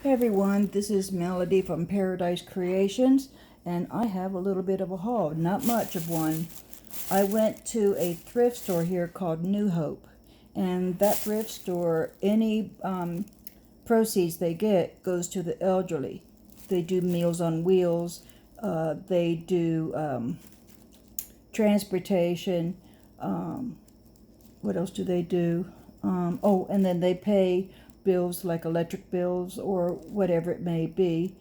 Hey everyone, this is Melody from Paradise Creations, and I have a little bit of a haul, not much of one. I went to a thrift store here called New Hope, and that thrift store, any proceeds they get goes to the elderly. They do Meals on Wheels, they do transportation, what else do they do? Oh, and then they pay bills like electric bills or whatever it may be.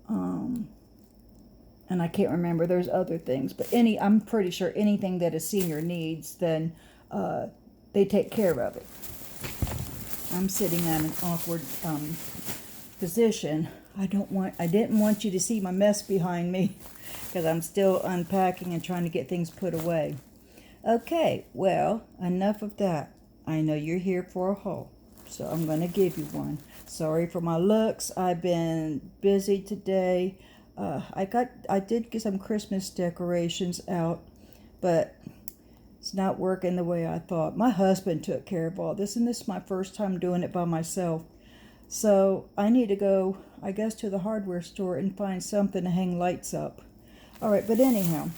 And I can't remember. There's other things, but I'm pretty sure anything that a senior needs, then they take care of it. I'm sitting in an awkward position. I didn't want you to see my mess behind me because I'm still unpacking and trying to get things put away. Okay, well, enough of that. I know you're here for a haul, so I'm going to give you one. Sorry for my looks. I've been busy today. I did get some Christmas decorations out, but it's not working the way I thought. My husband took care of all this, and this is my first time doing it by myself. So I need to go, I guess, to the hardware store and find something to hang lights up. All right, but anyhow,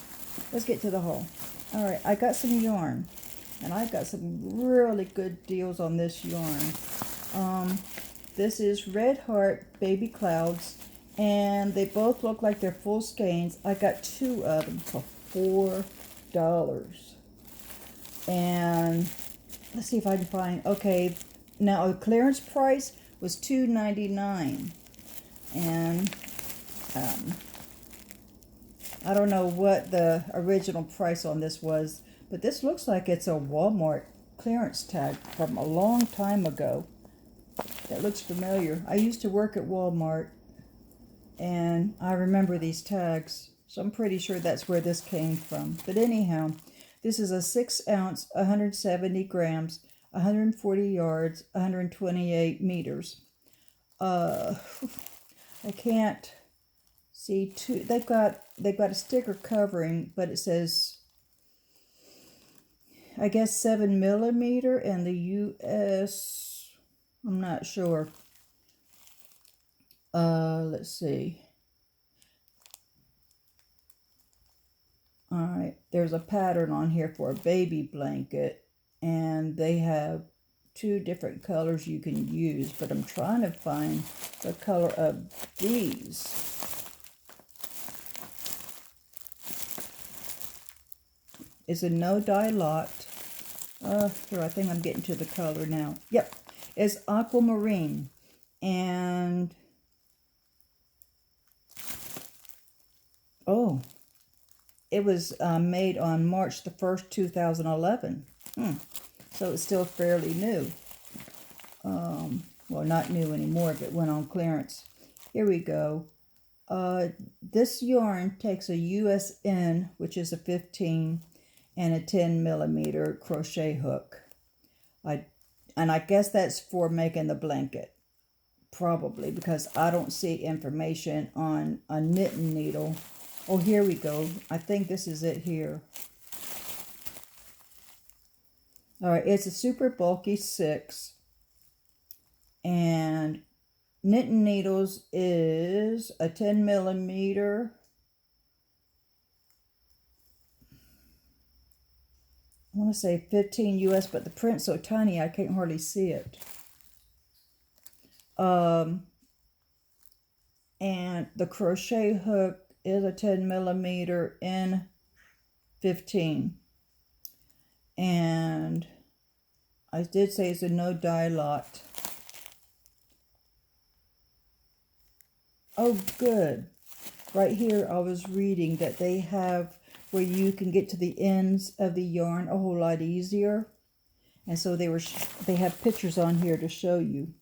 let's get to the haul. All right, I got some yarn, and I got some really good deals on this yarn. This is Red Heart Baby Clouds, and they both look like they're full skeins. I got two of them for $4. And let's see if I can find, okay, now a clearance price was $2.99. And I don't know what the original price on this was, but this looks like it's a Walmart clearance tag from a long time ago. That looks familiar. I used to work at Walmart, and I remember these tags, so I'm pretty sure that's where this came from. But anyhow, this is a 6 ounce, 170 grams, 140 yards, 128 meters. I can't see two. They've got a sticker covering, but it says, I guess, 7 millimeter, and the US, I'm not sure. Let's see. All right, there's a pattern on here for a baby blanket, and they have two different colors you can use, but I'm trying to find the color of these. It's a no dye lot. Here, I think I'm getting to the color now. Yep, it's aquamarine, and oh, it was made on March the 1st, 2011. So it's still fairly new. Well, not new anymore, but went on clearance. Here we go. This yarn takes a USN, which is a 15, and a 10 millimeter crochet hook. And I guess that's for making the blanket. Probably, because I don't see information on a knitting needle. Oh, here we go. I think this is it here. All right, it's a super bulky 6. And knitting needles is a 10 millimeter. I want to say 15 US, but the print's so tiny I can't hardly see it. And the crochet hook is a 10 millimeter in 15. And I did say it's a no dye lot. Oh, good. Right here I was reading that they have where you can get to the ends of the yarn a whole lot easier. And so they have pictures on here to show you.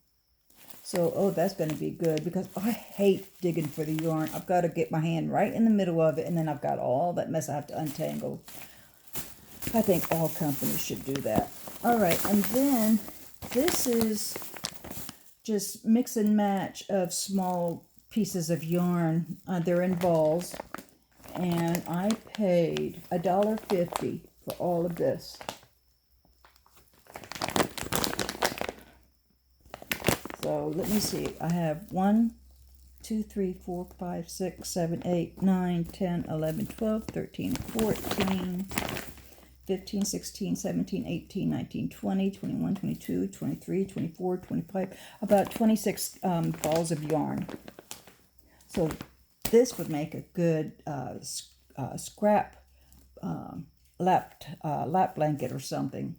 So, oh, that's going to be good, because I hate digging for the yarn. I've got to get my hand right in the middle of it, and then I've got all that mess I have to untangle. I think all companies should do that. All right, and then this is just mix and match of small pieces of yarn. They're in balls, and I paid $1.50 for all of this. So let me see. I have 1, 2, 3, 4, 5, 6, 7, 8, 9, 10, 11, 12, 13, 14, 15, 16, 17, 18, 19, 20, 21, 22, 23, 24, 25, about 26 balls of yarn. So this would make a good scrap lap blanket or something.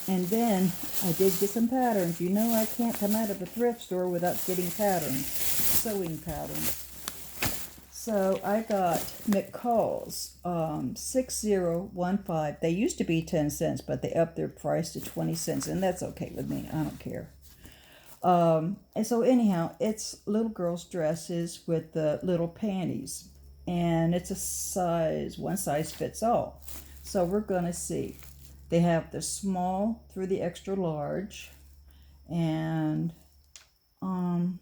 And then I did get some patterns. You know I can't come out of a thrift store without getting patterns, sewing patterns. So I got McCall's 6015. They used to be 10 cents, but they upped their price to 20 cents, and that's okay with me. I don't care. And so anyhow, it's little girls' dresses with the little panties. And it's a size, one size fits all. So we're going to see. They have the small through the extra large. And I'm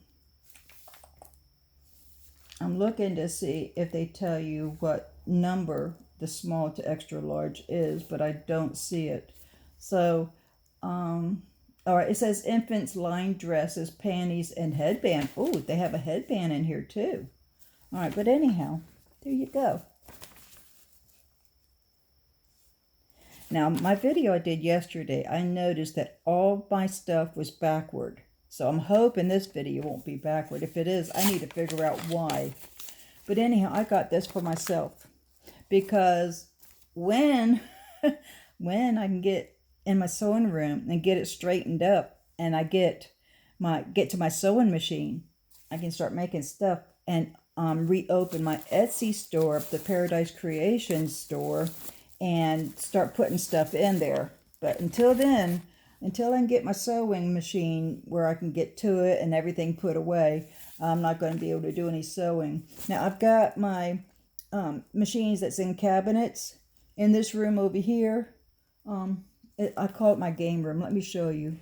looking to see if they tell you what number the small to extra large is, but I don't see it. So, all right, it says infants line dresses, panties, and headband. Oh, they have a headband in here too. All right, but anyhow, there you go. Now, my video I did yesterday, I noticed that all my stuff was backward. So I'm hoping this video won't be backward. If it is, I need to figure out why. But anyhow, I got this for myself. Because when I can get in my sewing room and get it straightened up, and I get to my sewing machine, I can start making stuff and reopen my Etsy store, the Paradise Creations store, and start putting stuff in there. But until then, until I can get my sewing machine where I can get to it and everything put away, I'm not going to be able to do any sewing. Now, I've got my machines that's in cabinets in this room over here. I call it my game room. Let me show you.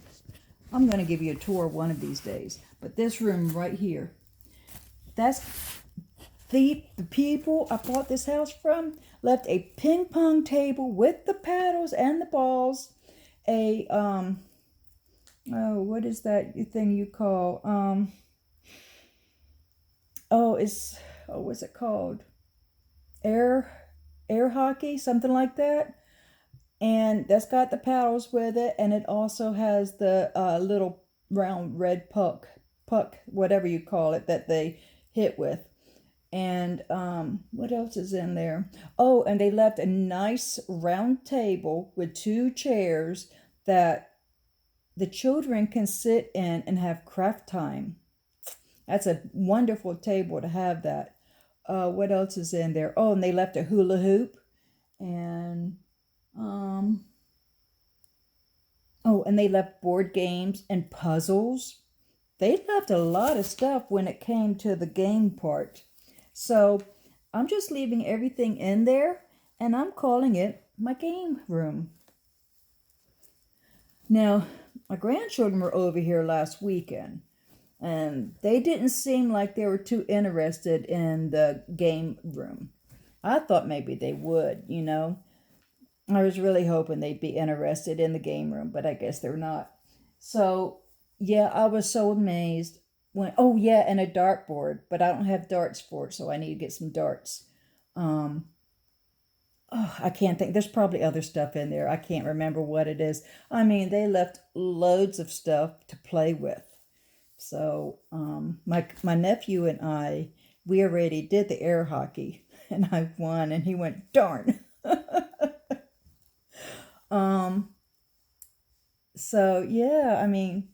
I'm going to give you a tour one of these days. But this room right here, that's the people I bought this house from left a ping pong table with the paddles and the balls, a what is that thing you call what's it called, air hockey, something like that, and that's got the paddles with it, and it also has the little round red puck, whatever you call it, that they hit with. And what else is in there? Oh, and they left a nice round table with 2 chairs that the children can sit in and have craft time. That's a wonderful table to have that. What else is in there? Oh, and they left a hula hoop. And and they left board games and puzzles. They left a lot of stuff when it came to the game part. So I'm just leaving everything in there, and I'm calling it my game room. Now, my grandchildren were over here last weekend, and they didn't seem like they were too interested in the game room. I thought maybe they would, you know. I was really hoping they'd be interested in the game room, but I guess they're not. So, yeah, I was so amazed. And a dartboard, but I don't have darts for it, so I need to get some darts. I can't think. There's probably other stuff in there. I can't remember what it is. I mean, they left loads of stuff to play with. So my nephew and we already did the air hockey, and I won, and he went, darn. So yeah, I mean,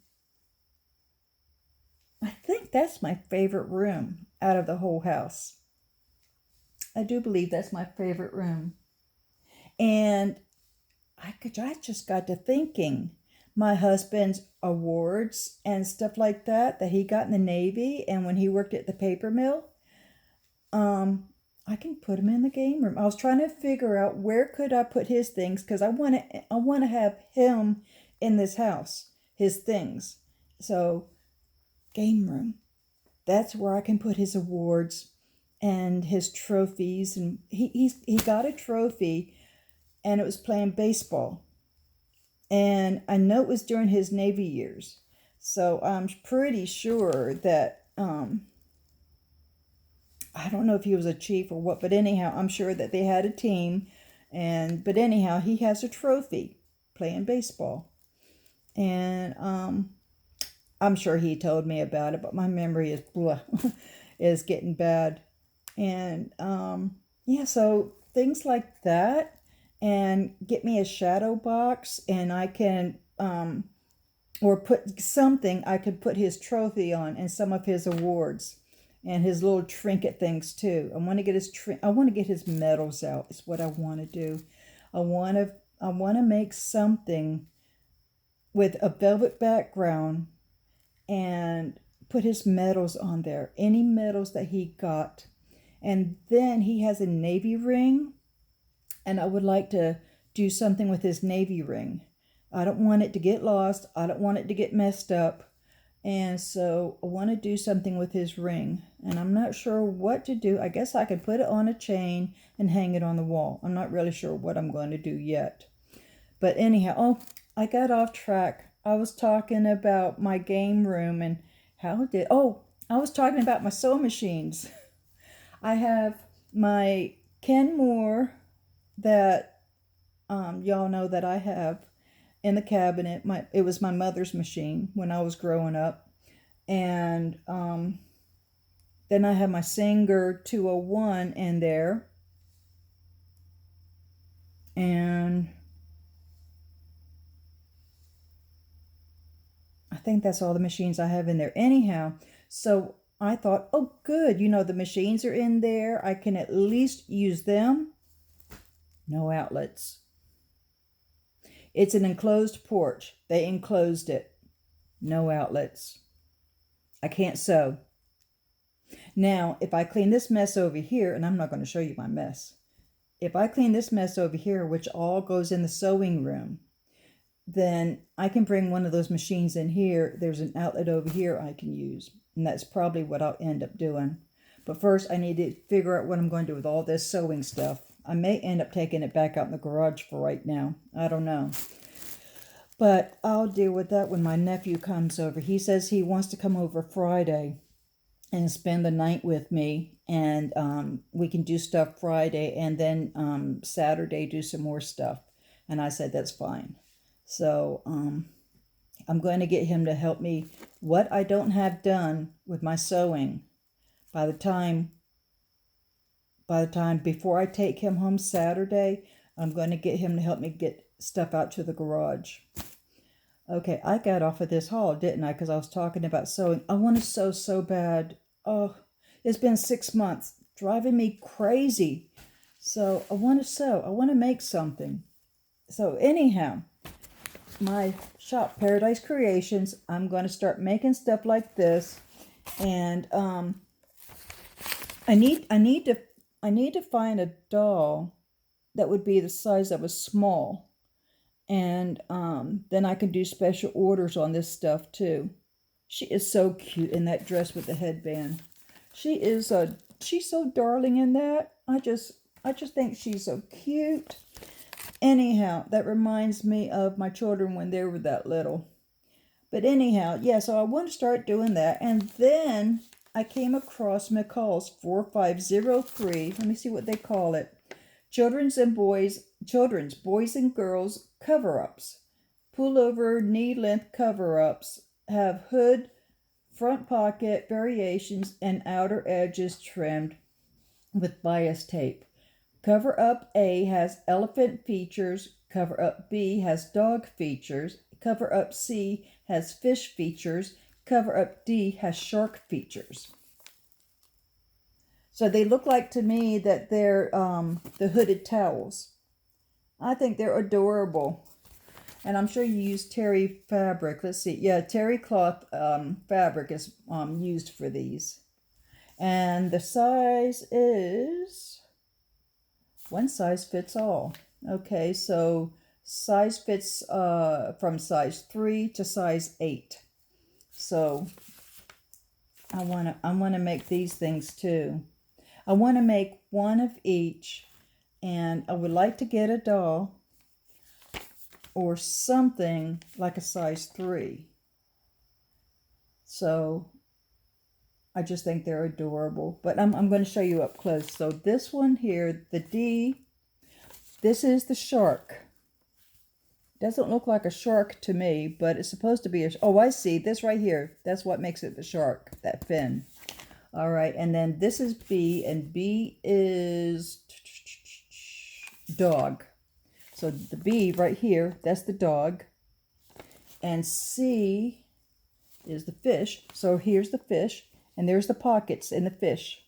I think that's my favorite room out of the whole house. I do believe that's my favorite room. And I just got to thinking, my husband's awards and stuff like that he got in the Navy and when he worked at the paper mill, I can put him in the game room. I was trying to figure out where could I put his things, because I want to have him in this house, his things. So game room, that's where I can put his awards and his trophies. And he got a trophy, and it was playing baseball, and I know it was during his Navy years. So I'm pretty sure that, I don't know if he was a chief or what, but anyhow, I'm sure that they had a team. But anyhow, he has a trophy playing baseball. And I'm sure he told me about it, but my memory is blah, is getting bad. And yeah, so things like that. And get me a shadow box, and I can or put something I could put his trophy on and some of his awards and his little trinket things too. I want to get his medals out. Is what I want to do. I want to make something with a velvet background and put his medals on there. Any medals that he got. And then he has a Navy ring, and I would like to do something with his Navy ring. I don't want it to get lost. I don't want it to get messed up. And so I want to do something with his ring. And I'm not sure what to do. I guess I could put it on a chain and hang it on the wall. I'm not really sure what I'm going to do yet. But anyhow, I got off track. I was talking about my game room and I was talking about my sewing machines. I have my Kenmore that y'all know that I have in the cabinet. It was my mother's machine when I was growing up. And then I have my Singer 201 in there. And I think that's all the machines I have in there. Anyhow, so I thought, oh, good. The machines are in there. I can at least use them. No outlets. It's an enclosed porch. They enclosed it. No outlets. I can't sew. Now, if I clean this mess over here, and I'm not going to show you my mess. If I clean this mess over here, which all goes in the sewing room, then I can bring one of those machines in here. There's an outlet over here I can use. And that's probably what I'll end up doing. But first, I need to figure out what I'm going to do with all this sewing stuff. I may end up taking it back out in the garage for right now. I don't know. But I'll deal with that when my nephew comes over. He says he wants to come over Friday and spend the night with me. And we can do stuff Friday and then Saturday do some more stuff. And I said, that's fine. So I'm going to get him to help me. What I don't have done with my sewing by the time before I take him home Saturday, I'm going to get him to help me get stuff out to the garage. Okay, I got off of this haul, didn't I? Because I was talking about sewing. I want to sew so bad. Oh, it's been 6 months, driving me crazy. So I want to sew. I want to make something. So anyhow, my shop, Paradise Creations, I'm going to start making stuff like this. And I need to find a doll that would be the size of a small. And then I can do special orders on this stuff too. She is so cute in that dress with the headband. She's so darling in that. I just think she's so cute. Anyhow, that reminds me of my children when they were that little. But anyhow, yeah, so I want to start doing that. And then I came across McCall's 4503. Let me see what they call it. Children's boys and girls cover-ups. Pullover knee-length cover-ups have hood, front pocket variations, and outer edges trimmed with bias tape. Cover-up A has elephant features. Cover-up B has dog features. Cover-up C has fish features. Cover-up D has shark features. So they look like to me that they're the hooded towels. I think they're adorable. And I'm sure you use terry fabric. Let's see. Yeah, terry cloth fabric is used for these. And the size is one size fits all. Okay, so size fits from size 3 to size 8. So I wanna make these things too. I want to make one of each, and I would like to get a doll or something like a size 3. So I just think they're adorable. But I'm going to show you up close. So this one here, the D, this is the shark. Doesn't look like a shark to me, but it's supposed to be a... Oh, I see. This right here. That's what makes it the shark, that fin. All right, and then this is B, and B is dog. So the B right here, that's the dog. And C is the fish. So here's the fish, and there's the pockets in the fish.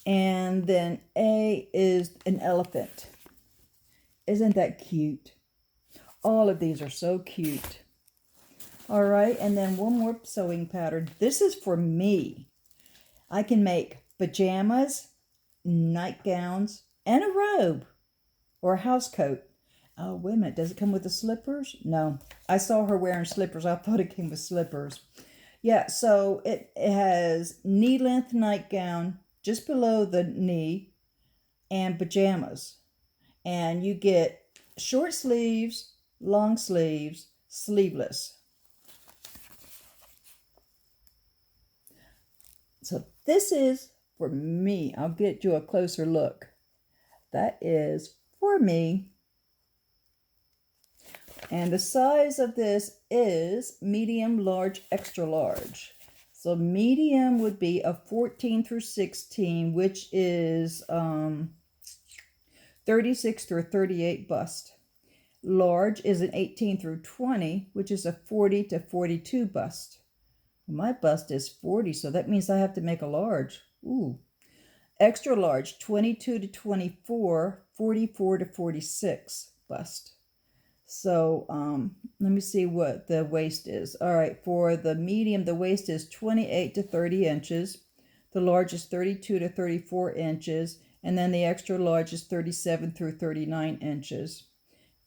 And then A is an elephant. Isn't that cute? All of these are so cute. All right, and then one more sewing pattern. This is for me. I can make pajamas, nightgowns, and a robe or a house coat. Oh, wait a minute. Does it come with the slippers? No. I saw her wearing slippers. I thought it came with slippers. Yeah, so it has knee-length nightgown just below the knee and pajamas. And you get short sleeves, long sleeves, sleeveless. So this is for me. I'll get you a closer look. That is for me. And the size of this is medium, large, extra large. So medium would be a 14 through 16, which is 36 through 38 bust. Large is an 18 through 20, which is a 40 to 42 bust. My bust is 40, so that means I have to make a large. Ooh. Extra large, 22 to 24, 44 to 46 bust. So let me see what the waist is. All right, for the medium, the waist is 28 to 30 inches. The large is 32 to 34 inches. And then the extra large is 37 through 39 inches.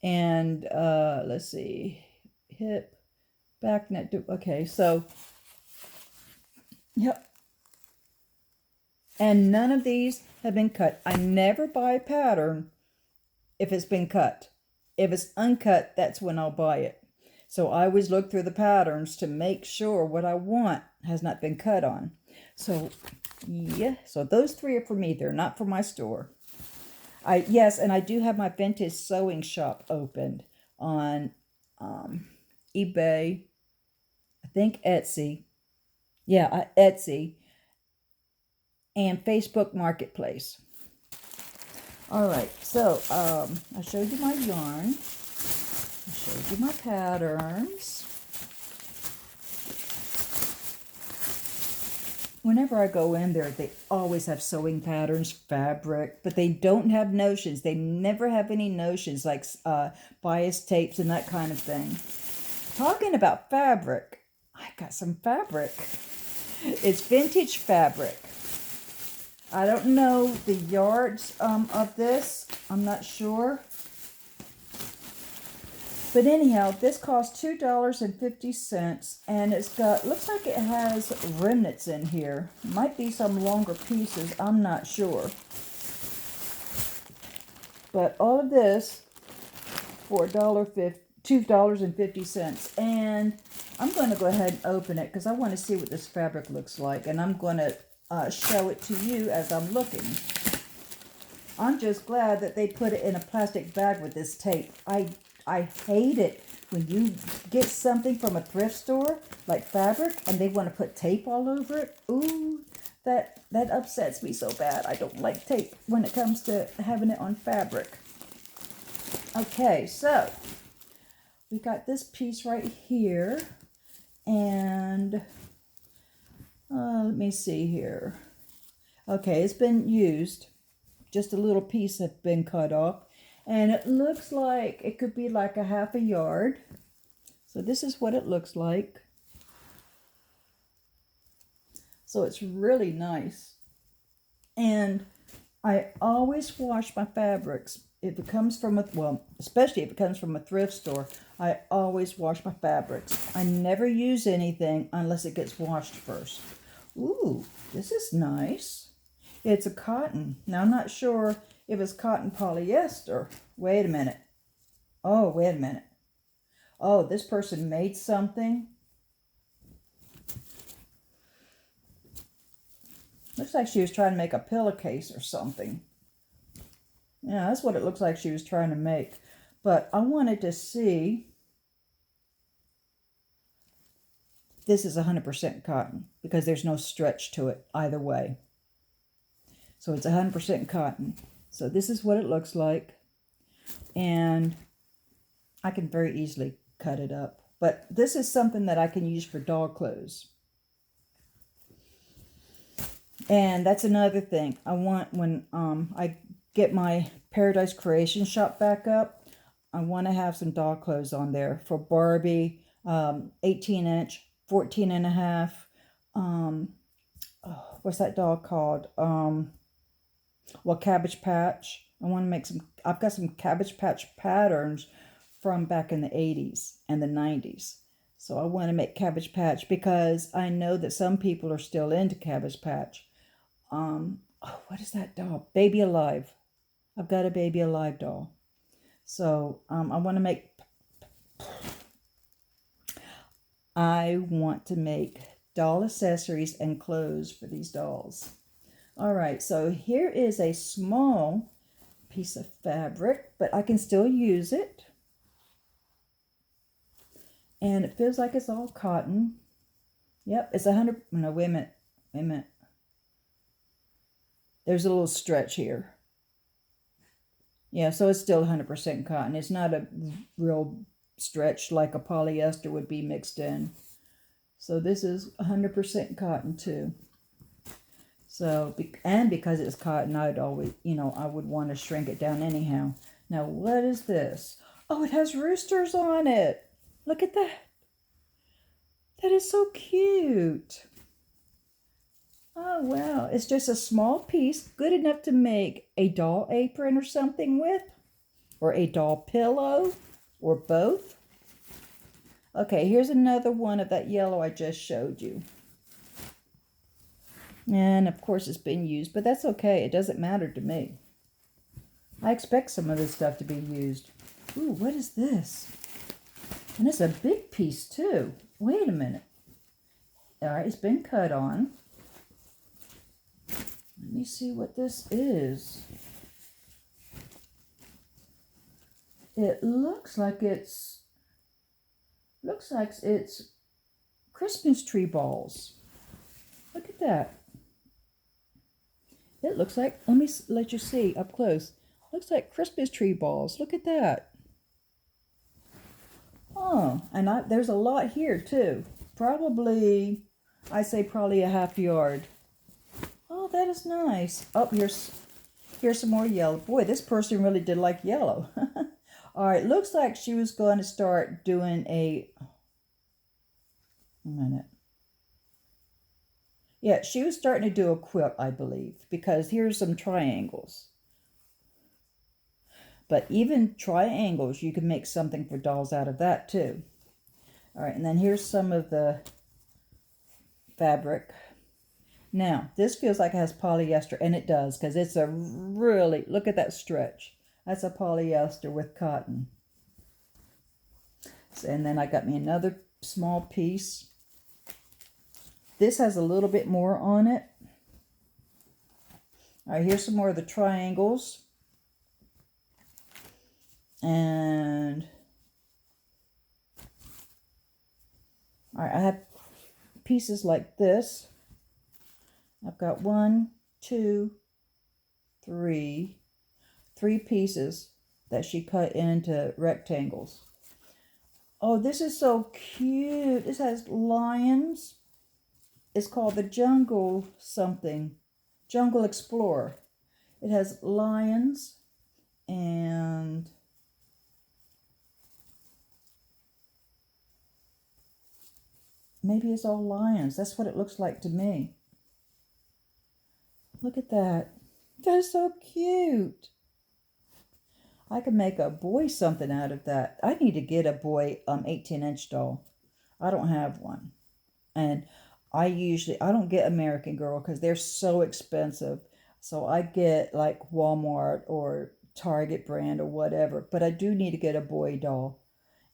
And let's see, hip, back, neck. Okay, so, yep. And none of these have been cut. I never buy a pattern if it's been cut. If it's uncut, that's when I'll buy it. So I always look through the patterns to make sure what I want has not been cut on. So, yeah, so those three are for me. They're not for my store. Yes, and I do have my vintage sewing shop opened on eBay, I think Etsy. Yeah, Etsy. And Facebook Marketplace. All right, so I showed you my yarn. I showed you my patterns. Whenever I go in there, they always have sewing patterns, fabric, but they don't have notions. They never have any notions like bias tapes and that kind of thing. Talking about fabric, I got some fabric. It's vintage fabric. I don't know the yards of this. I'm not sure. But anyhow, this costs $2.50, and it's got, looks like it has remnants in here. Might be some longer pieces, I'm not sure. But all of this for $2.50. And I'm going to go ahead and open it because I want to see what this fabric looks like. And I'm going to show it to you as I'm looking. I'm just glad that they put it in a plastic bag with this tape. I hate it when you get something from a thrift store, like fabric, and they want to put tape all over it. Ooh, that upsets me so bad. I don't like tape when it comes to having it on fabric. Okay, so we got this piece right here, and let me see here. Okay, it's been used. Just a little piece has been cut off. And it looks like it could be like a half a yard. So this is what it looks like. So it's really nice. And I always wash my fabrics. If it comes from especially if it comes from a thrift store, I always wash my fabrics. I never use anything unless it gets washed first. Ooh, this is nice. It's a cotton. Now I'm not sure if it's cotton polyester. Wait a minute. Oh, wait a minute. Oh, this person made something. Looks like she was trying to make a pillowcase or something. Yeah, that's what it looks like she was trying to make. But I wanted to see. This is 100% cotton because there's no stretch to it either way. So it's 100% cotton. So this is what it looks like. And I can very easily cut it up. But this is something that I can use for doll clothes. And that's another thing. I want when I get my Paradise Creation shop back up, I want to have some doll clothes on there for Barbie, 18 inch, 14 and a half. What's that doll called? Well, Cabbage Patch. I want to make some, I've got some Cabbage Patch patterns from back in the 80s and the 90s. So I want to make Cabbage Patch because I know that some people are still into Cabbage Patch. What is that doll? Baby Alive. I've got a Baby Alive doll. So I want to make doll accessories and clothes for these dolls. All right, so here is a small piece of fabric, but I can still use it. And it feels like it's all cotton. Yep, it's 100, no, wait a minute. There's a little stretch here. Yeah, so it's still 100% cotton. It's not a real stretch like a polyester would be mixed in. So this is 100% cotton too. So, and because it's cotton, I'd always, I would want to shrink it down anyhow. Now, what is this? Oh, it has roosters on it. Look at that. That is so cute. Oh, wow. It's just a small piece, good enough to make a doll apron or something with, or a doll pillow, or both. Okay, here's another one of that yellow I just showed you. And of course it's been used, but that's okay. It doesn't matter to me. I expect some of this stuff to be used. Ooh, what is this? And it's a big piece too. Wait a minute. All right, it's been cut on. Let me see what this is. It looks like it's Christmas tree balls. Look at that. It looks like, let me let you see up close. Looks like Christmas tree balls. Look at that. Oh, and there's a lot here too. Probably, I say probably a half yard. Oh, that is nice. Oh, here's some more yellow. Boy, this person really did like yellow. All right, looks like she was going to start doing a minute. Yeah, she was starting to do a quilt, I believe, because here's some triangles. But even triangles, you can make something for dolls out of that too. All right, and then here's some of the fabric. Now, this feels like it has polyester, and it does, because it's a really, look at that stretch. That's a polyester with cotton. And then I got me another small piece. This has a little bit more on it. All right, here's some more of the triangles. And all right, I have pieces like this. I've got 1, 2, 3 pieces that she cut into rectangles. Oh, this is so cute. This has lions. It's called the Jungle something. Jungle Explorer. It has lions and maybe it's all lions. That's what it looks like to me. Look at that. That's so cute. I could make a boy something out of that. I need to get a boy 18-inch doll. I don't have one. And I don't get American Girl because they're so expensive. So I get like Walmart or Target brand or whatever. But I do need to get a boy doll.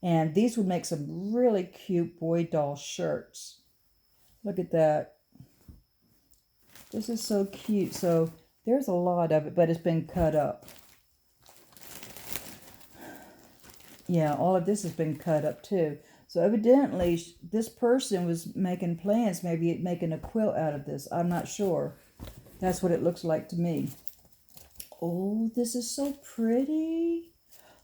And these would make some really cute boy doll shirts. Look at that. This is so cute. So there's a lot of it, but it's been cut up. Yeah, all of this has been cut up too. So evidently this person was making plans, maybe making a quilt out of this. I'm not sure. That's what it looks like to me. Oh, this is so pretty.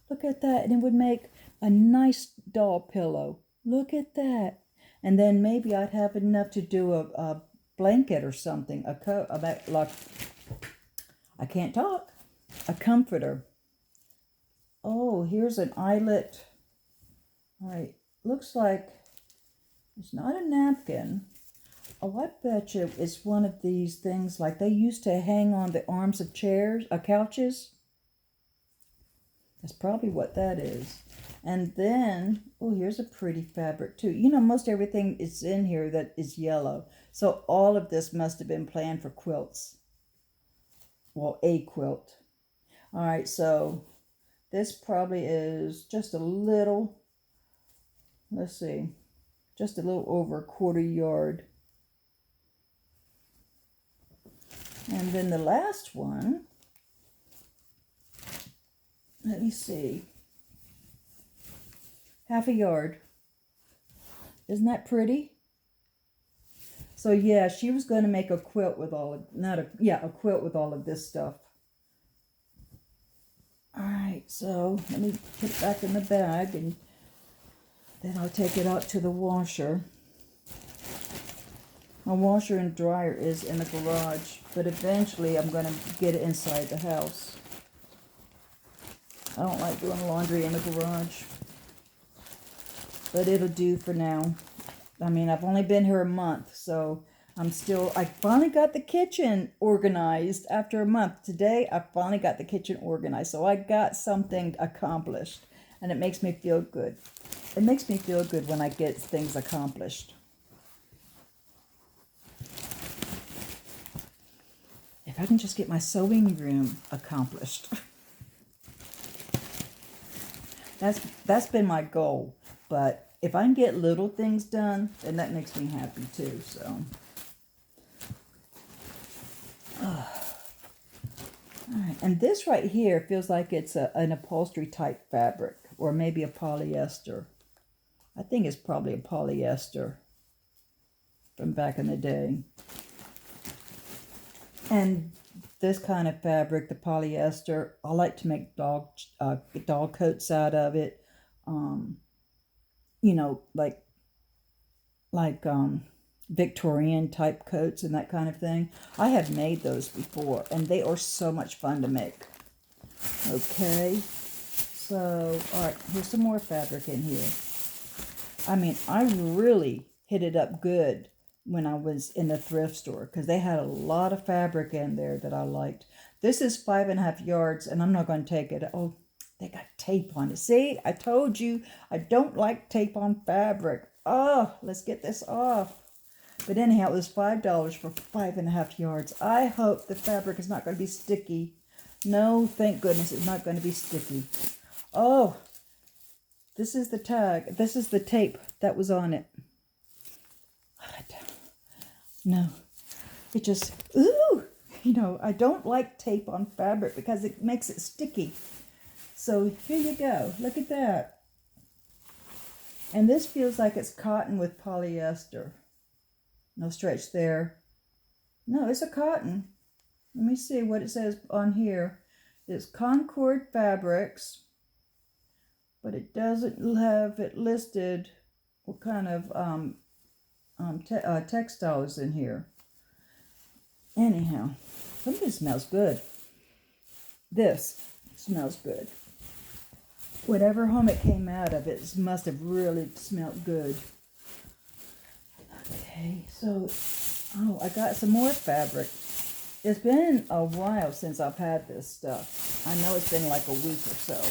Look at that. And it would make a nice doll pillow. Look at that. And then maybe I'd have enough to do a blanket or something. Like, I can't talk. A comforter. Oh, here's an eyelet. All right. Looks like it's not a napkin. Oh, I bet you it's one of these things like they used to hang on the arms of chairs, couches. That's probably what that is. And then, oh, here's a pretty fabric too. You know, most everything is in here that is yellow. So all of this must have been planned for quilts. Well, a quilt. All right, so this probably is just a little, let's see, just a little over a quarter yard. And then the last one, let me see, half a yard. Isn't that pretty? So yeah, she was going to make a quilt with all of, a quilt with all of this stuff. All right, so let me put it back in the bag and then I'll take it out to the washer. My washer and dryer is in the garage, but eventually I'm going to get it inside the house. I don't like doing laundry in the garage, but it'll do for now. I mean, I've only been here a month, so I finally got the kitchen organized after a month. Today, I finally got the kitchen organized, so I got something accomplished, and it makes me feel good. It makes me feel good when I get things accomplished. If I can just get my sewing room accomplished. That's been my goal. But if I can get little things done, then that makes me happy too. So, all right. And this right here feels like it's an upholstery type fabric, or maybe a polyester. I think it's probably a polyester from back in the day. And this kind of fabric, the polyester, I like to make dog coats out of it. You know, like Victorian type coats and that kind of thing. I have made those before, and they are so much fun to make. Okay, so all right, here's some more fabric in here. I mean, I really hit it up good when I was in the thrift store because they had a lot of fabric in there that I liked. This is 5.5 yards, and I'm not going to take it. Oh, they got tape on it. See, I told you I don't like tape on fabric. Oh, let's get this off. But anyhow, it was $5 for 5.5 yards. I hope the fabric is not going to be sticky. No, thank goodness it's not going to be sticky. Oh, this is the tag. This is the tape that was on it. No, it just, ooh, you know, I don't like tape on fabric because it makes it sticky. So here you go. Look at that. And this feels like it's cotton with polyester. No stretch there. No, it's a cotton. Let me see what it says on here. It's Concord Fabrics, but it doesn't have it listed what kind of textiles in here. Anyhow, something smells good. This smells good. Whatever home it came out of, it must have really smelled good. Okay, so, oh, I got some more fabric. It's been a while since I've had this stuff. I know it's been like a week or so.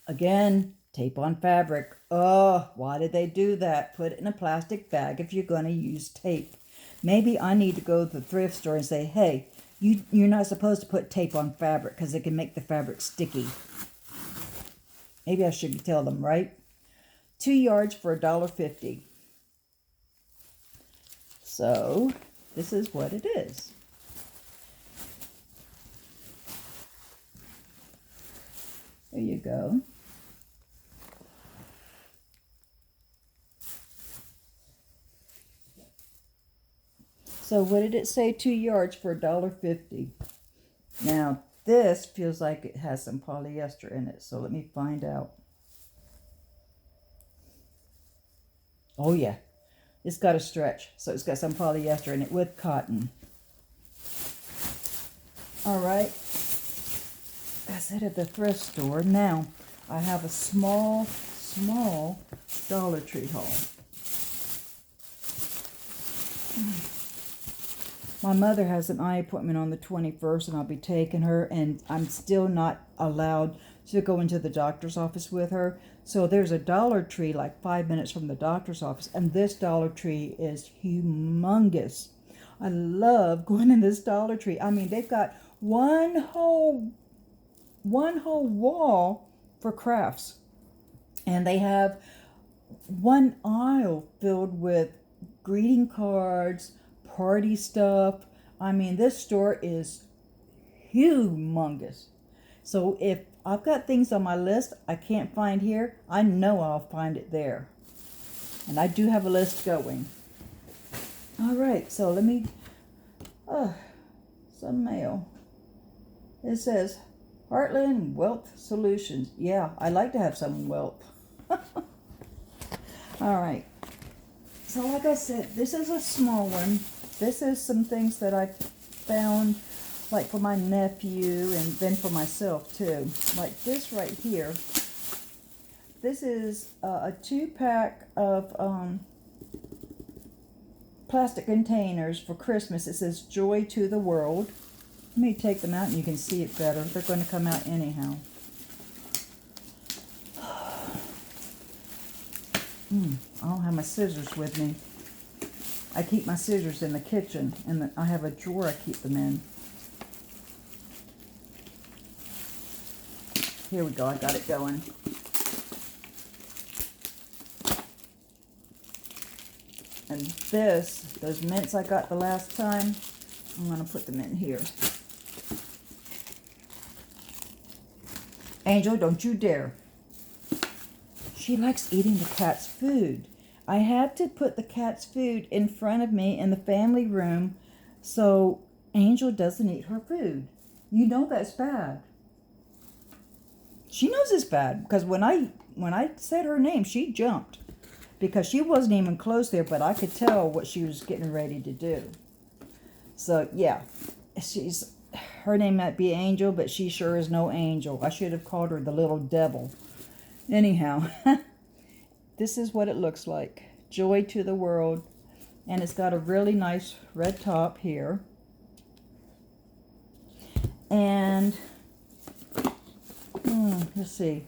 Again, tape on fabric. Oh, why did they do that? Put it in a plastic bag if you're going to use tape. Maybe I need to go to the thrift store and say, hey, you're not supposed to put tape on fabric because it can make the fabric sticky. Maybe I should tell them, right? 2 yards for $1.50. So this is what it is. There you go. So what did it say? 2 yards for $1.50. Now this feels like it has some polyester in it. So let me find out. Oh yeah, it's got a stretch. So it's got some polyester in it with cotton. All right. That's it at the thrift store. Now I have a small Dollar Tree haul. My mother has an eye appointment on the 21st, and I'll be taking her, and I'm still not allowed to go into the doctor's office with her. So there's a Dollar Tree like 5 minutes from the doctor's office, and this Dollar Tree is humongous. I love going in this Dollar Tree. I mean, they've got one whole wall for crafts, and they have one aisle filled with greeting cards, party stuff. I mean, this store is humongous. So if I've got things on my list I can't find here, I know I'll find it there. And I do have a list going. All right, so let me, some mail. It says, Heartland Wealth Solutions. Yeah, I like to have some wealth. All right. So like I said, this is a small one. This is some things that I found, like for my nephew and then for myself too. Like this right here. This is a 2-pack of plastic containers for Christmas. It says Joy to the World. Let me take them out and you can see it better. They're going to come out anyhow. I don't have my scissors with me. I keep my scissors in the kitchen, and I have a drawer I keep them in. Here we go, I got it going. And those mints I got the last time, I'm going to put them in here. Angel, don't you dare. She likes eating the cat's food. I had to put the cat's food in front of me in the family room so Angel doesn't eat her food. You know that's bad. She knows it's bad because when I said her name, she jumped because she wasn't even close there, but I could tell what she was getting ready to do. So yeah, her name might be Angel, but she sure is no angel. I should have called her the little devil. Anyhow, this is what it looks like. Joy to the World. And it's got a really nice red top here. And, let's see.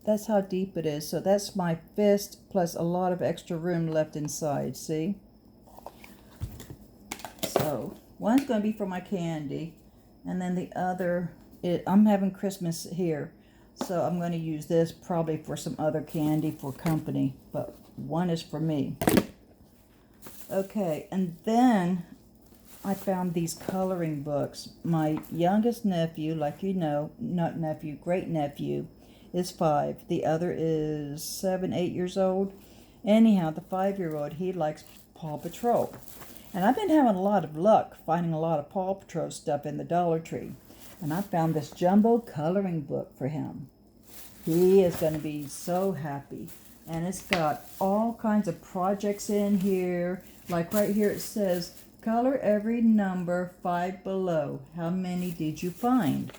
That's how deep it is. So that's my fist plus a lot of extra room left inside, see? So, one's going to be for my candy. And then the other, I'm having Christmas here. So I'm going to use this probably for some other candy for company, but one is for me. Okay, and then I found these coloring books. My youngest nephew, like you know, not nephew, great nephew, is 5. The other is 7, 8 years old. Anyhow, the 5-year-old, he likes Paw Patrol. And I've been having a lot of luck finding a lot of Paw Patrol stuff in the Dollar Tree. And I found this jumbo coloring book for him. He is going to be so happy. And it's got all kinds of projects in here. Like right here it says, color every number 5 below. How many did you find?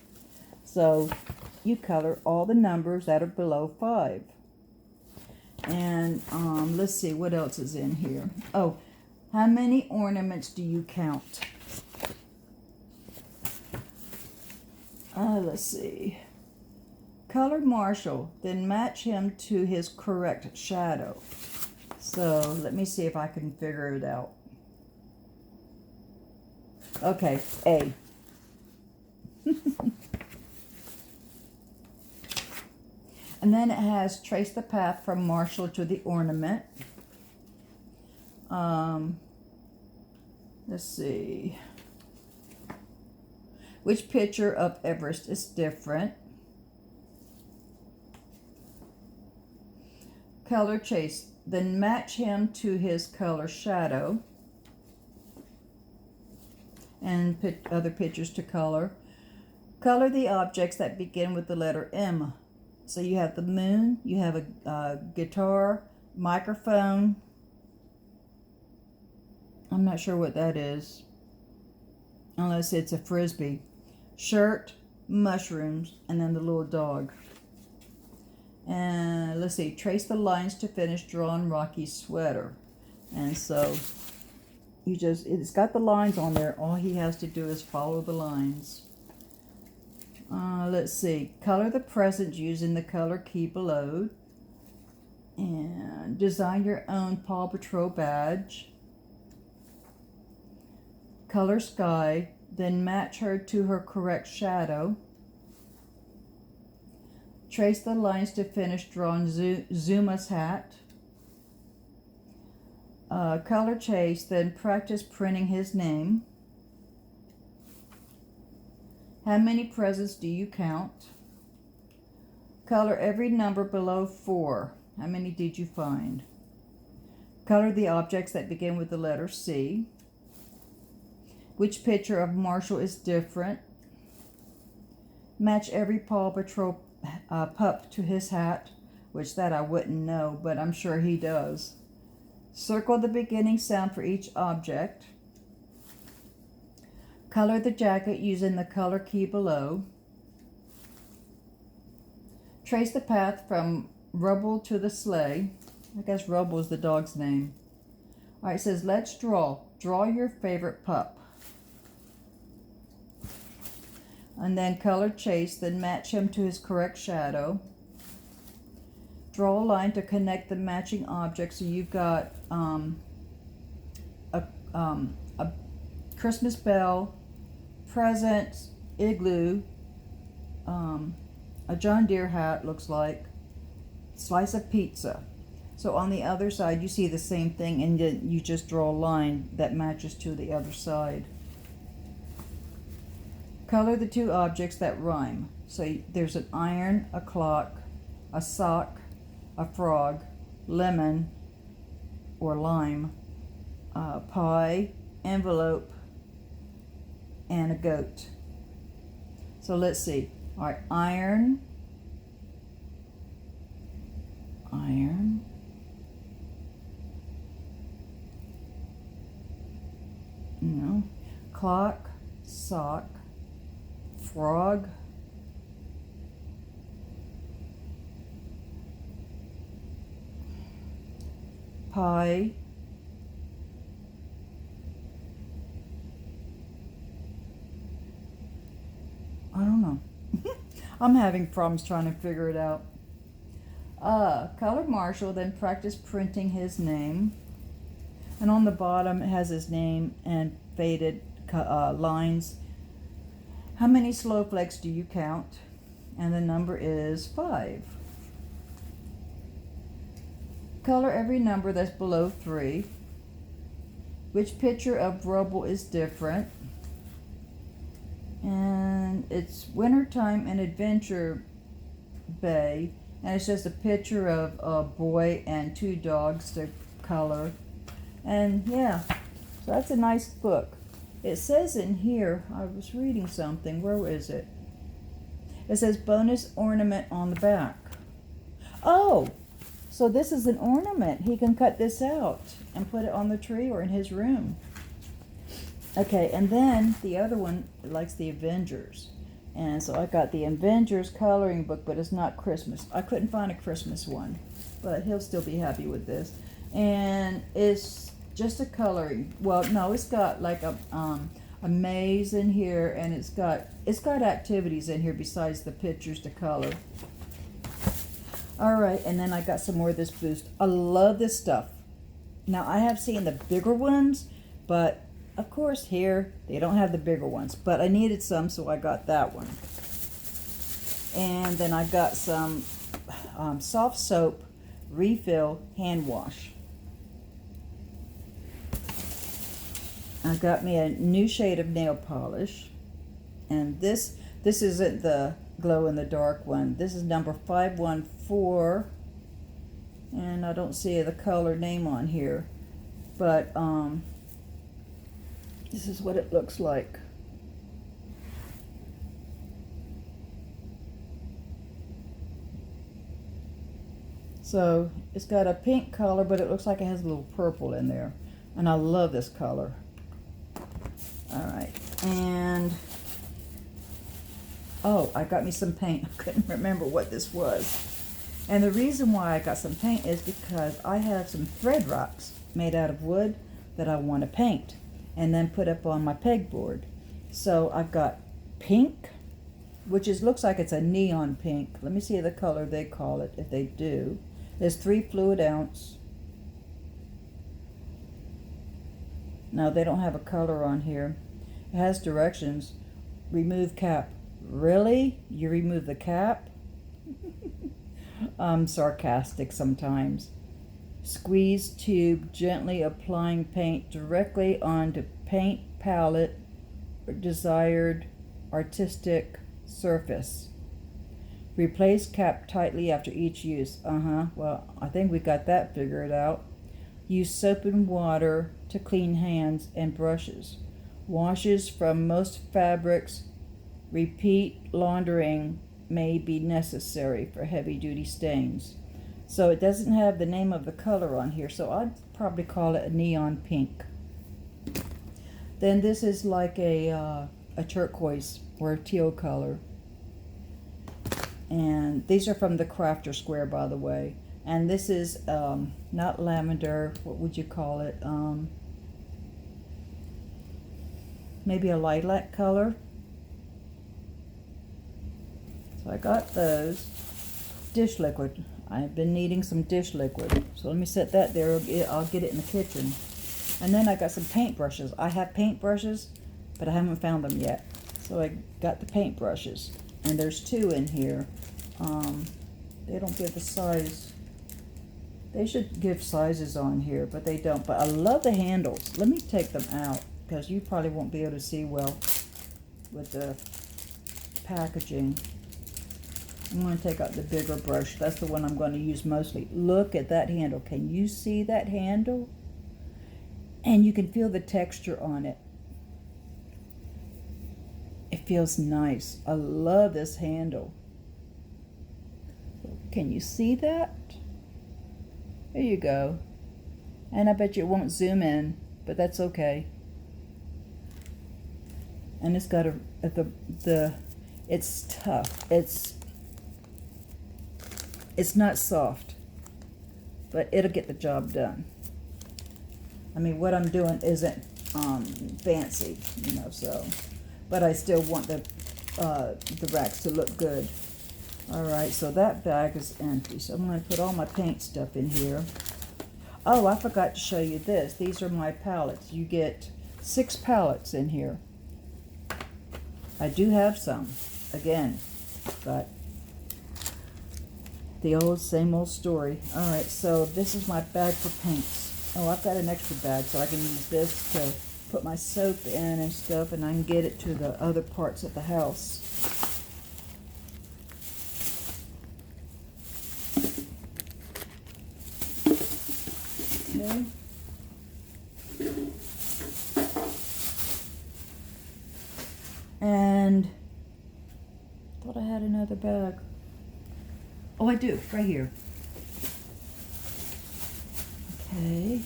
So you color all the numbers that are below 5. And let's see, what else is in here? Oh, how many ornaments do you count? Let's see. Color Marshall, then match him to his correct shadow. So let me see if I can figure it out. Okay, A. And then it has trace the path from Marshall to the ornament. Let's Let's see. Which picture of Everest is different? Color chase. Then match him to his color shadow. And pick other pictures to color. Color the objects that begin with the letter M. So you have the moon, you have a guitar, microphone. I'm not sure what that is, unless it's a frisbee. Shirt, mushrooms, and then the little dog. And let's see, trace the lines to finish drawing Rocky's sweater. And so it's got the lines on there. All he has to do is follow the lines. Let's see, color the presents using the color key below. And design your own Paw Patrol badge. Color sky, then match her to her correct shadow. Trace the lines to finish drawing Zuma's hat. Color chase, then practice printing his name. How many presents do you count? Color every number below 4. How many did you find? Color the objects that begin with the letter C. Which picture of Marshall is different? Match every Paw Patrol pup to his hat, which that I wouldn't know, but I'm sure he does. Circle the beginning sound for each object. Color the jacket using the color key below. Trace the path from Rubble to the sleigh. I guess Rubble is the dog's name. All right, it says, let's draw. Draw your favorite pup. And then color chase, then match him to his correct shadow. Draw a line to connect the matching objects. So you've got a Christmas bell, presents, igloo, a John Deere hat, looks like, slice of pizza. So on the other side, you see the same thing, and then you just draw a line that matches to the other side. Color the two objects that rhyme. So there's an iron, a clock, a sock, a frog, lemon or lime, pie, envelope, and a goat. So let's see. All right, iron, no, clock, sock, frog, pie, I don't know. I'm having problems trying to figure it out. Color Marshall, then practice printing his name. And on the bottom it has his name and faded lines. How many snowflakes do you count? And the number is 5. Color every number that's below 3. Which picture of Rubble is different? And it's wintertime in Adventure Bay, and it's just a picture of a boy and 2 dogs to color. And yeah, so that's a nice book. It says in here, I was reading something, where is it? It says bonus ornament on the back. Oh, so this is an ornament. He can cut this out and put it on the tree or in his room. Okay, and then the other one likes the Avengers. And so I got the Avengers coloring book, but it's not Christmas. I couldn't find a Christmas one, but he'll still be happy with this. And it's just a coloring. Well, no, it's got like a maze in here, and it's got activities in here besides the pictures to color. All right, and then I got some more of this Boost. I love this stuff. Now, I have seen the bigger ones, but of course here they don't have the bigger ones. But I needed some, so I got that one. And then I got some soft soap refill hand wash. I got me a new shade of nail polish, and this isn't the glow in the dark one. This is number 514, and I don't see the color name on here, but this is what it looks like. So it's got a pink color, but it looks like it has a little purple in there. And I love this color. All right, and oh, I got me some paint. I couldn't remember what this was. And the reason why I got some paint is because I have some thread rocks made out of wood that I want to paint and then put up on my pegboard. So I've got pink, which looks like it's a neon pink. Let me see the color they call it, if they do. There's 3 fluid ounce. No, they don't have a color on here. It has directions. Remove cap. Really? You remove the cap? I'm sarcastic sometimes. Squeeze tube, gently applying paint directly onto paint palette or desired artistic surface. Replace cap tightly after each use. Well, I think we got that figured out. Use soap and water to clean hands and brushes. Washes from most fabrics. Repeat laundering may be necessary for heavy-duty stains. So it doesn't have the name of the color on here, so I'd probably call it a neon pink. Then this is like a turquoise or a teal color. And these are from the Crafter Square, by the way. And this is not lavender, what would you call it? Maybe a lilac color. So I got those. Dish liquid. I've been needing some dish liquid. So let me set that there. I'll get it in the kitchen. And then I got some paint brushes. I have paint brushes, but I haven't found them yet. So I got the paint brushes. And there's 2 in here. They don't give the size. They should give sizes on here, but they don't. But I love the handles. Let me take them out, because you probably won't be able to see well with the packaging. I'm going to take out the bigger brush. That's the one I'm going to use mostly. Look at that handle. Can you see that handle? And you can feel the texture on it. It feels nice. I love this handle. Can you see that? There you go. And I bet you it won't zoom in, but that's okay. And it's got it's tough. It's not soft, but it'll get the job done. I mean, what I'm doing isn't fancy, you know, so, but I still want the racks to look good. All right, so that bag is empty, so I'm going to put all my paint stuff in here. Oh, I forgot to show you this. These are my palettes. You get 6 palettes in here. I do have some, again, but the same old story. All right, so this is my bag for paints. Oh, I've got an extra bag, so I can use this to put my soap in and stuff, and I can get it to the other parts of the house. Okay. And I thought I had another bag. Oh, I do, right here. Okay.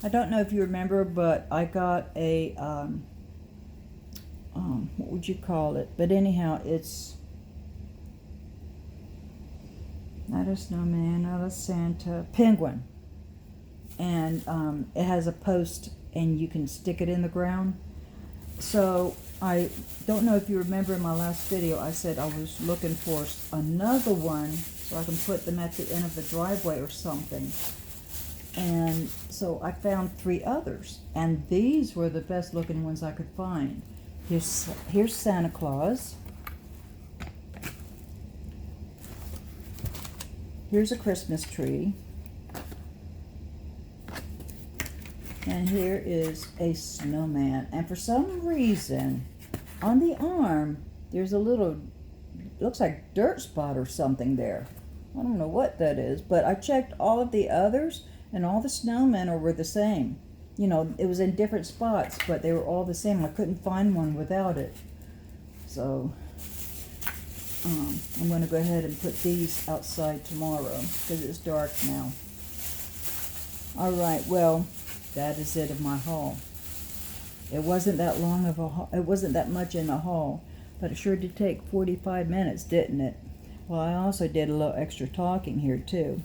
I don't know if you remember, but I got a, what would you call it? But anyhow, it's not a snowman, not a Santa, penguin. And it has a post and you can stick it in the ground. So I don't know if you remember in my last video, I said I was looking for another one so I can put them at the end of the driveway or something. And so I found 3 others, and these were the best looking ones I could find. Here's Santa Claus. Here's a Christmas tree. And here is a snowman. And for some reason, on the arm, there's a little, looks like dirt spot or something there. I don't know what that is, but I checked all of the others, and all the snowmen were the same. You know, it was in different spots, but they were all the same. I couldn't find one without it. So, I'm going to go ahead and put these outside tomorrow, because it's dark now. All right, well, that is it of my haul. It wasn't that long of a haul. It wasn't that much in a haul, but it sure did take 45 minutes, didn't it? Well, I also did a little extra talking here too.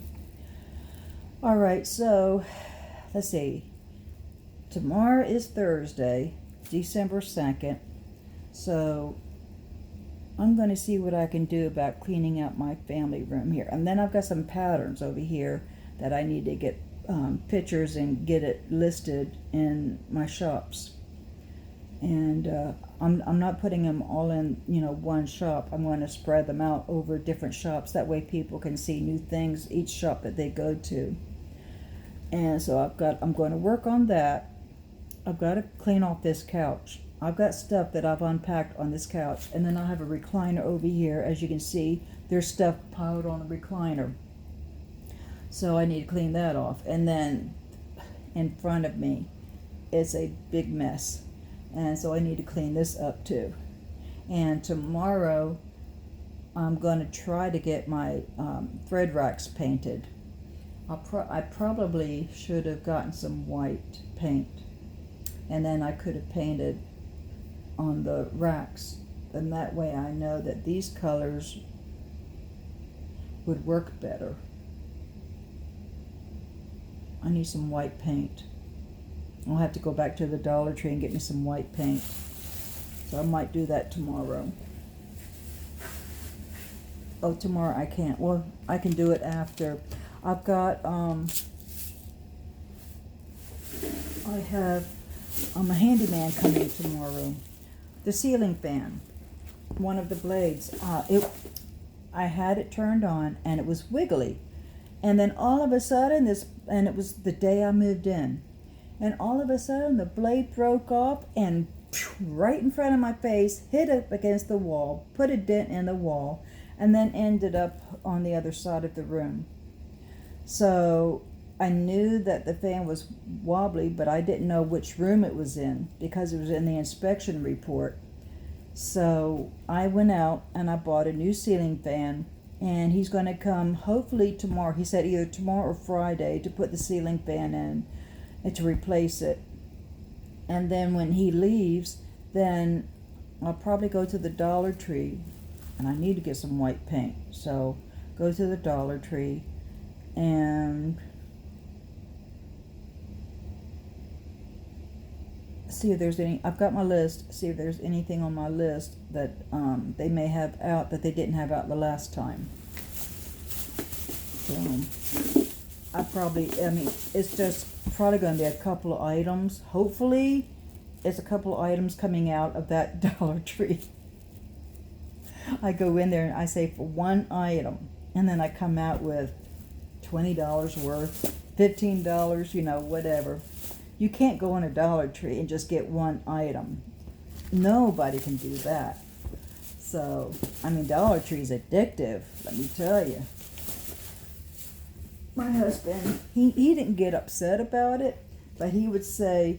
All right, so let's see. Tomorrow is Thursday, December 2nd. So I'm going to see what I can do about cleaning out my family room here. And then I've got some patterns over here that I need to get pictures and get it listed in my shops. And I'm not putting them all in, you know, one shop. I'm going to spread them out over different shops. That way people can see new things each shop that they go to. And so I'm going to work on that. I've got to clean off this couch. I've got stuff that I've unpacked on this couch, and then I have a recliner over here. As you can see, there's stuff piled on the recliner. So I need to clean that off. And then in front of me, it's a big mess. And so I need to clean this up too. And tomorrow, I'm going to try to get my thread racks painted. I probably should have gotten some white paint. And then I could have painted on the racks. And that way I know that these colors would work better. I need some white paint. I'll have to go back to the Dollar Tree and get me some white paint. So I might do that tomorrow. Oh, tomorrow I can't. Well, I can do it after. I've got, I have a handyman coming tomorrow. The ceiling fan, one of the blades, I had it turned on and it was wiggly. And then all of a sudden, and it was the day I moved in. And all of a sudden, the blade broke off and right in front of my face, hit up against the wall, put a dent in the wall, and then ended up on the other side of the room. So I knew that the fan was wobbly, but I didn't know which room it was in because it was in the inspection report. So I went out and I bought a new ceiling fan, and he's going to come hopefully tomorrow. He said either tomorrow or Friday to put the ceiling fan in and to replace it. And then when he leaves, then I'll probably go to the Dollar Tree, and I need to get some white paint. So go to the Dollar Tree and see if there's any. I've got my list. See if there's anything on my list that they may have out that they didn't have out the last time. So I mean, it's just probably going to be a couple of items. Hopefully, it's a couple of items coming out of that Dollar Tree. I go in there and I say for one item, and then I come out with $20 worth, $15, you know, whatever. You can't go in a Dollar Tree and just get one item. Nobody can do that. So, I mean, Dollar Tree is addictive, let me tell you. My husband, he didn't get upset about it, but he would say,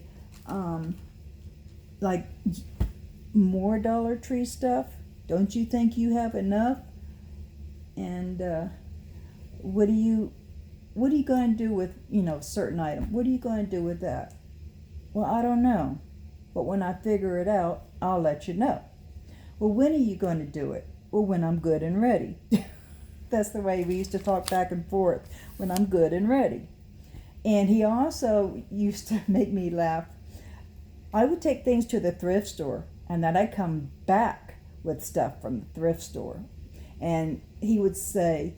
like, more Dollar Tree stuff? Don't you think you have enough? And what are you going to do with, you know, certain item? What are you going to do with that? Well, I don't know. But when I figure it out, I'll let you know. Well, when are you going to do it? Well, when I'm good and ready. That's the way we used to talk back and forth, when I'm good and ready. And he also used to make me laugh. I would take things to the thrift store, and then I'd come back with stuff from the thrift store. And he would say,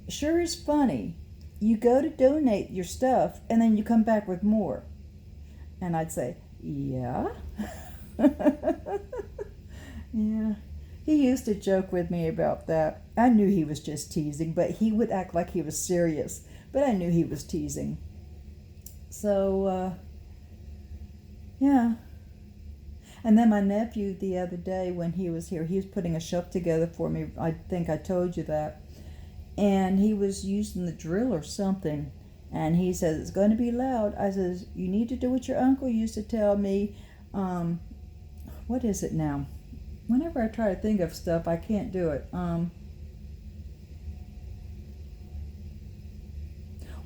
sure is funny. You go to donate your stuff, and then you come back with more. And I'd say, yeah. Yeah. He used to joke with me about that. I knew he was just teasing, but he would act like he was serious. But I knew he was teasing. So, yeah. And then my nephew the other day when he was here, he was putting a shelf together for me. I think I told you that. And he was using the drill or something. And he says, it's going to be loud. I says, you need to do what your uncle used to tell me. What is it now? Whenever I try to think of stuff, I can't do it.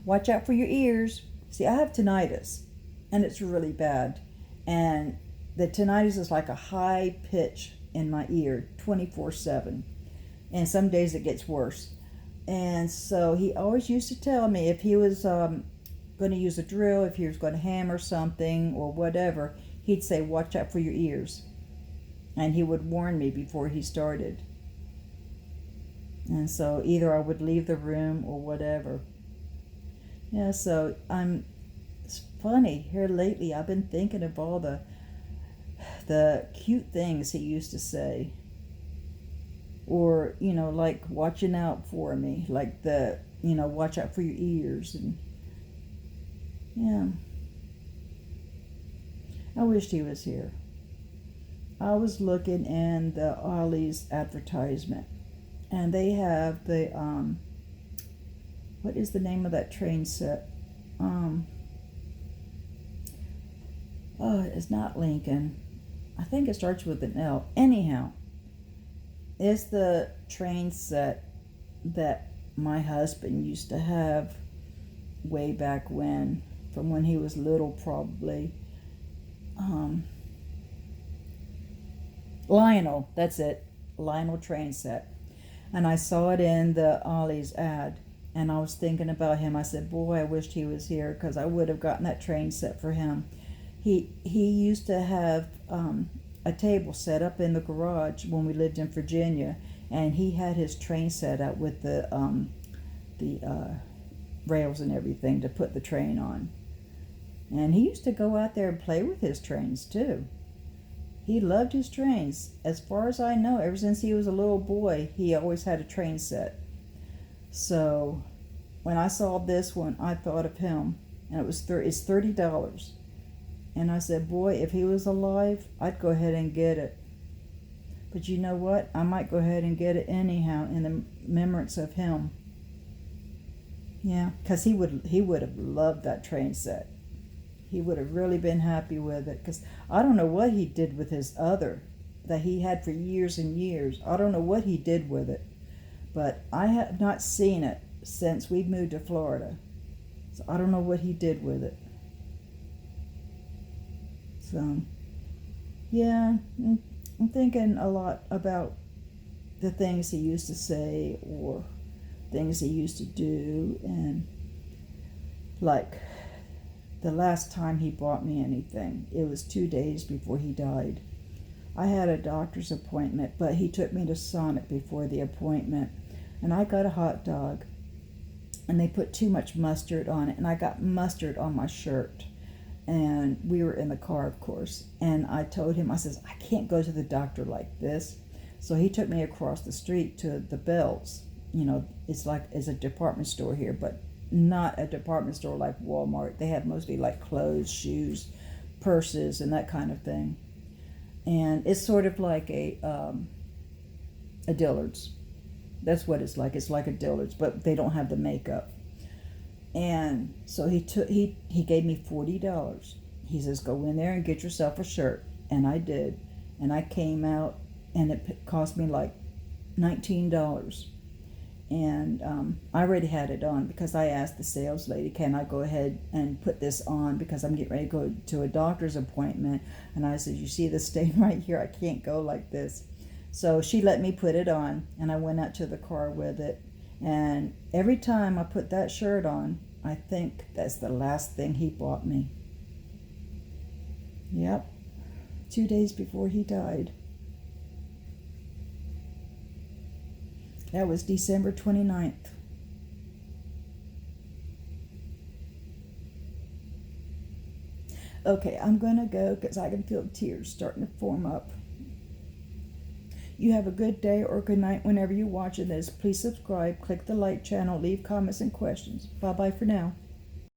Watch out for your ears. See, I have tinnitus, and it's really bad. And the tinnitus is like a high pitch in my ear 24/7. And some days it gets worse. And so he always used to tell me if he was going to use a drill, if he was going to hammer something or whatever, he'd say, watch out for your ears. And he would warn me before he started. And so either I would leave the room or whatever. Yeah, so it's funny, here lately I've been thinking of all the cute things he used to say. Or, like watching out for me, like watch out for your ears. And yeah, I wished he was here. I was looking in the Ollie's advertisement, and they have the, what is the name of that train set? It's not Lincoln. I think it starts with an L. Anyhow, it's the train set that my husband used to have way back when, from when he was little probably. Lionel, that's it, Lionel Train Set. And I saw it in the Ollie's ad, and I was thinking about him. I said, boy, I wished he was here because I would have gotten that train set for him. He used to have a table set up in the garage when we lived in Virginia, and he had his train set out with the rails and everything to put the train on. And he used to go out there and play with his trains too. He loved his trains. As far as I know, ever since he was a little boy, he always had a train set. So when I saw this one, I thought of him, and it's $30. And I said, boy, if he was alive, I'd go ahead and get it. But you know what? I might go ahead and get it anyhow in the remembrance of him. Yeah, because he would have loved that train set. He would have really been happy with it, because I don't know what he did with his other that he had for years and years. I don't know what he did with it, but I have not seen it since we moved to Florida. So I don't know what he did with it. So, yeah, I'm thinking a lot about the things he used to say or things he used to do, and like the last time he bought me anything, it was 2 days before he died. I had a doctor's appointment, but he took me to Sonic before the appointment, and I got a hot dog, and they put too much mustard on it, and I got mustard on my shirt. And we were in the car, of course, and I told him, I says, I can't go to the doctor like this. So he took me across the street to the Bells. It's a department store here, but not a department store like Walmart. They have mostly like clothes, shoes, purses, and that kind of thing. And it's sort of like a Dillard's. That's what it's like. It's like a Dillard's, but they don't have the makeup. And so he gave me $40. He says, go in there and get yourself a shirt. And I did. And I came out, and it cost me like $19. And I already had it on because I asked the sales lady, can I go ahead and put this on because I'm getting ready to go to a doctor's appointment. And I said, you see this stain right here? I can't go like this. So she let me put it on, and I went out to the car with it. And every time I put that shirt on, I think that's the last thing he bought me. Yep. 2 days before he died. That was December 29th. Okay, I'm going to go because I can feel tears starting to form up. You have a good day or good night whenever you're watching this. Please subscribe, click the like channel, leave comments and questions. Bye-bye for now.